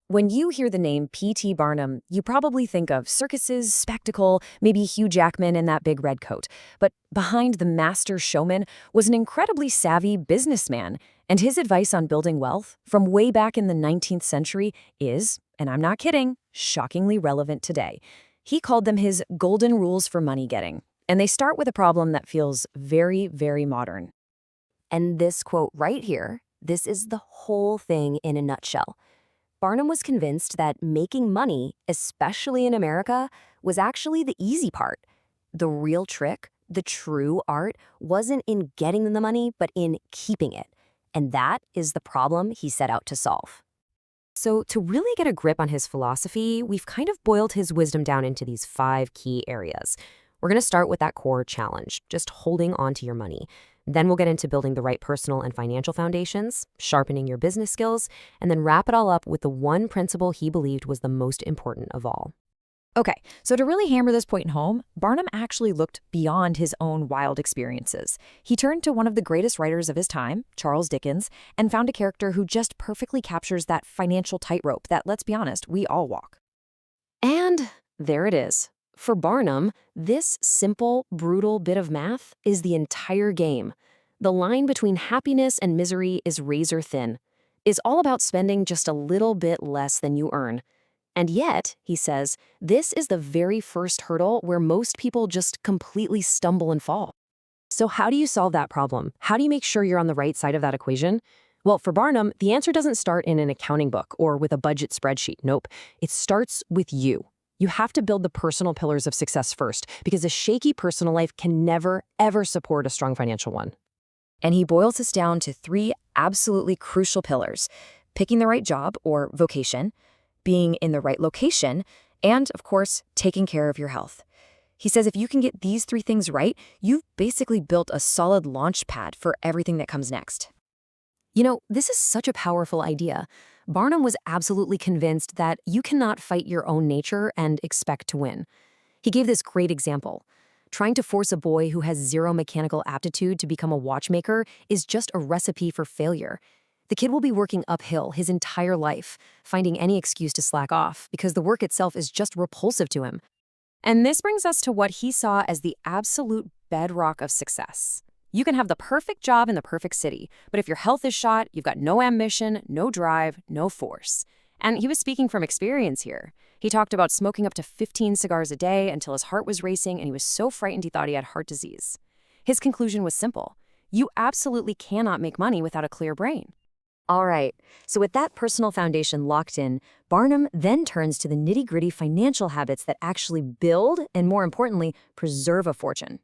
When you hear the name P.T. Barnum, you probably think of circuses, spectacle, maybe Hugh Jackman in that big red coat. But behind the master showman was an incredibly savvy businessman, and his advice on building wealth from way back in the 19th century is, and I'm not kidding, shockingly relevant today. He called them his golden rules for money getting, and they start with a problem that feels very, very modern. And this quote right here, this is the whole thing in a nutshell. Barnum was convinced that making money, especially in America, was actually the easy part. The real trick, the true art, wasn't in getting the money, but in keeping it. And that is the problem he set out to solve. So to really get a grip on his philosophy, we've kind of boiled his wisdom down into these 5 key areas. We're going to start with that core challenge, just holding on to your money. Then we'll get into building the right personal and financial foundations, sharpening your business skills, and then wrap it all up with the one principle he believed was the most important of all. Okay, so to really hammer this point home, Barnum actually looked beyond his own wild experiences. He turned to one of the greatest writers of his time, Charles Dickens, and found a character who just perfectly captures that financial tightrope that, let's be honest, we all walk. And there it is. For Barnum, this simple, brutal bit of math is the entire game. The line between happiness and misery is razor thin. It's all about spending just a little bit less than you earn. And yet, he says, this is the very first hurdle where most people just completely stumble and fall. So how do you solve that problem? How do you make sure you're on the right side of that equation? Well, for Barnum, the answer doesn't start in an accounting book or with a budget spreadsheet. Nope. It starts with you. You have to build the personal pillars of success first, because a shaky personal life can never, ever support a strong financial one. And he boils this down to 3 absolutely crucial pillars: picking the right job or vocation, being in the right location, and, of course, taking care of your health. He says if you can get these 3 things right, you've basically built a solid launch pad for everything that comes next. You know, this is such a powerful idea. Barnum was absolutely convinced that you cannot fight your own nature and expect to win. He gave this great example. Trying to force a boy who has 0 mechanical aptitude to become a watchmaker is just a recipe for failure. The kid will be working uphill his entire life, finding any excuse to slack off because the work itself is just repulsive to him. And this brings us to what he saw as the absolute bedrock of success. You can have the perfect job in the perfect city, but if your health is shot, you've got no ambition, no drive, no force. And he was speaking from experience here. He talked about smoking up to 15 cigars a day until his heart was racing and he was so frightened he thought he had heart disease. His conclusion was simple. You absolutely cannot make money without a clear brain. All right, so with that personal foundation locked in, Barnum then turns to the nitty-gritty financial habits that actually build and, more importantly, preserve a fortune.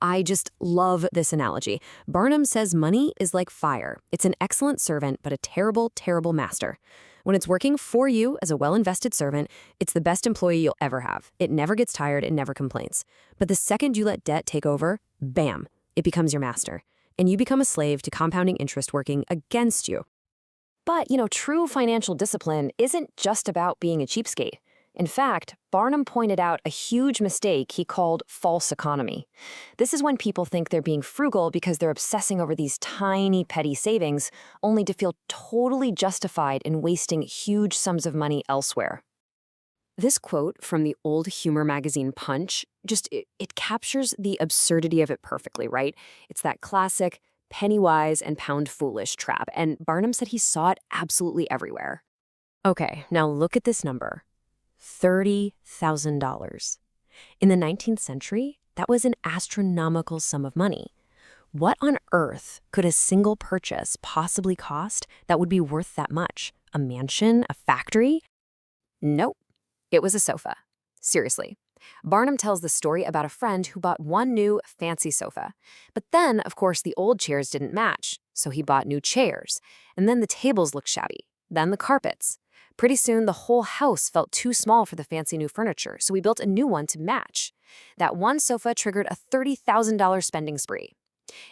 I just love this analogy. Barnum says money is like fire. It's an excellent servant, but a terrible, terrible master. When it's working for you as a well-invested servant, it's the best employee you'll ever have. It never gets tired, it never complains. But the second you let debt take over, bam, it becomes your master. And you become a slave to compounding interest working against you. But, true financial discipline isn't just about being a cheapskate. In fact, Barnum pointed out a huge mistake he called false economy. This is when people think they're being frugal because they're obsessing over these tiny, petty savings, only to feel totally justified in wasting huge sums of money elsewhere. This quote from the old humor magazine Punch, it captures the absurdity of it perfectly, right? It's that classic penny wise and pound foolish trap, and Barnum said he saw it absolutely everywhere. Okay, now look at this number. $30,000. In the 19th century, that was an astronomical sum of money. What on earth could a single purchase possibly cost that would be worth that much? A mansion? A factory? Nope. It was a sofa. Seriously. Barnum tells the story about a friend who bought one new fancy sofa. But then, of course, the old chairs didn't match, so he bought new chairs. And then the tables looked shabby. Then the carpets. Pretty soon, the whole house felt too small for the fancy new furniture, so we built a new one to match. That one sofa triggered a $30,000 spending spree.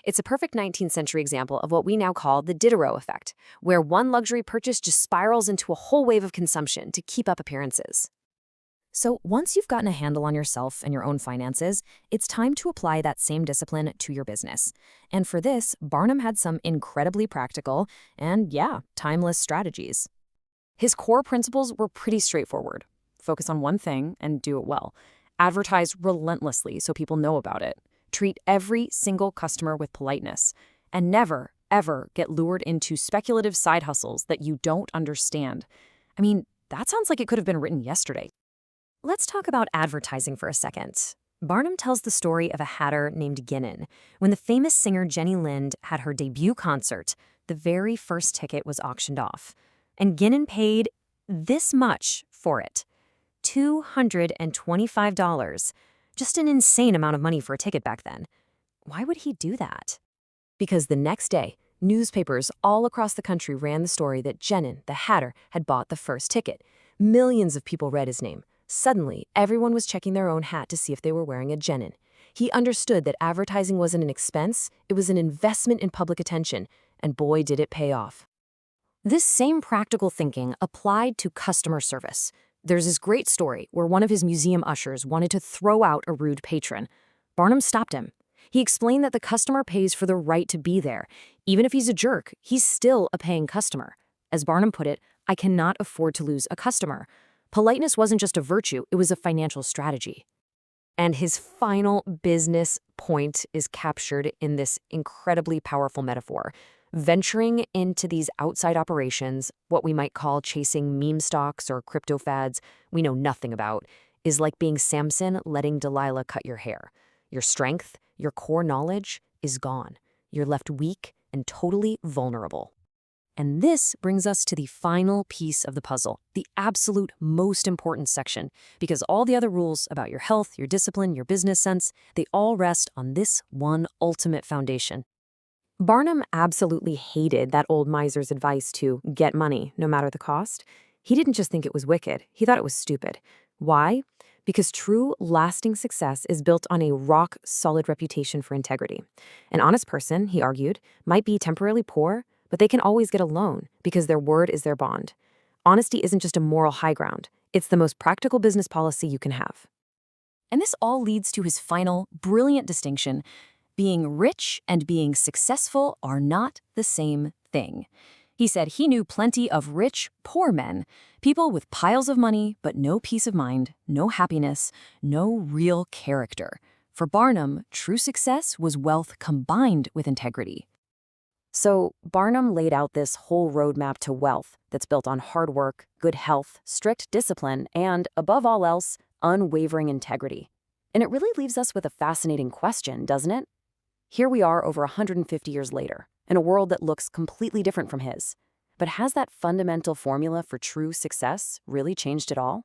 It's a perfect 19th century example of what we now call the Diderot effect, where one luxury purchase just spirals into a whole wave of consumption to keep up appearances. So once you've gotten a handle on yourself and your own finances, it's time to apply that same discipline to your business. And for this, Barnum had some incredibly practical and, timeless strategies. His core principles were pretty straightforward. Focus on one thing and do it well. Advertise relentlessly so people know about it. Treat every single customer with politeness. And never, ever get lured into speculative side hustles that you don't understand. I mean, that sounds like it could have been written yesterday. Let's talk about advertising for a second. Barnum tells the story of a hatter named Ginnin. When the famous singer Jenny Lind had her debut concert, the very first ticket was auctioned off. And Ginnin paid this much for it. $225. Just an insane amount of money for a ticket back then. Why would he do that? Because the next day, newspapers all across the country ran the story that Ginnin, the hatter, had bought the first ticket. Millions of people read his name. Suddenly, everyone was checking their own hat to see if they were wearing a Ginnin. He understood that advertising wasn't an expense, it was an investment in public attention, and boy did it pay off. This same practical thinking applied to customer service. There's this great story where one of his museum ushers wanted to throw out a rude patron. Barnum stopped him. He explained that the customer pays for the right to be there. Even if he's a jerk, he's still a paying customer. As Barnum put it, I cannot afford to lose a customer. Politeness wasn't just a virtue, it was a financial strategy. And his final business point is captured in this incredibly powerful metaphor. Venturing into these outside operations, what we might call chasing meme stocks or crypto fads we know nothing about, is like being Samson letting Delilah cut your hair. Your strength, your core knowledge is gone. You're left weak and totally vulnerable. And this brings us to the final piece of the puzzle, the absolute most important section, because all the other rules about your health, your discipline, your business sense, they all rest on this one ultimate foundation. Barnum absolutely hated that old miser's advice to get money, no matter the cost. He didn't just think it was wicked, he thought it was stupid. Why? Because true, lasting success is built on a rock-solid reputation for integrity. An honest person, he argued, might be temporarily poor, but they can always get a loan because their word is their bond. Honesty isn't just a moral high ground. It's the most practical business policy you can have. And this all leads to his final, brilliant distinction. Being rich and being successful are not the same thing. He said he knew plenty of rich, poor men, people with piles of money, but no peace of mind, no happiness, no real character. For Barnum, true success was wealth combined with integrity. So Barnum laid out this whole roadmap to wealth that's built on hard work, good health, strict discipline, and, above all else, unwavering integrity. And it really leaves us with a fascinating question, doesn't it? Here we are over 150 years later, in a world that looks completely different from his. But has that fundamental formula for true success really changed at all?